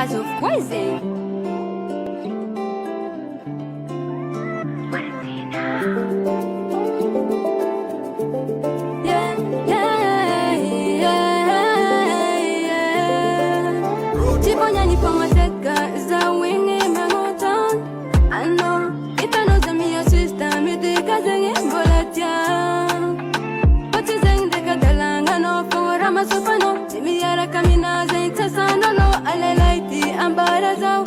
as of Wednesday. Yeah, yeah, yeah, yeah. Chiponya ni pamateka za wingi mengotan. I know it knows me your sister me de kazengi bolatia. But is in the kadalanga no for Ramasopano. Timi yara kamina zaita sanalo alelaiti ambarazo.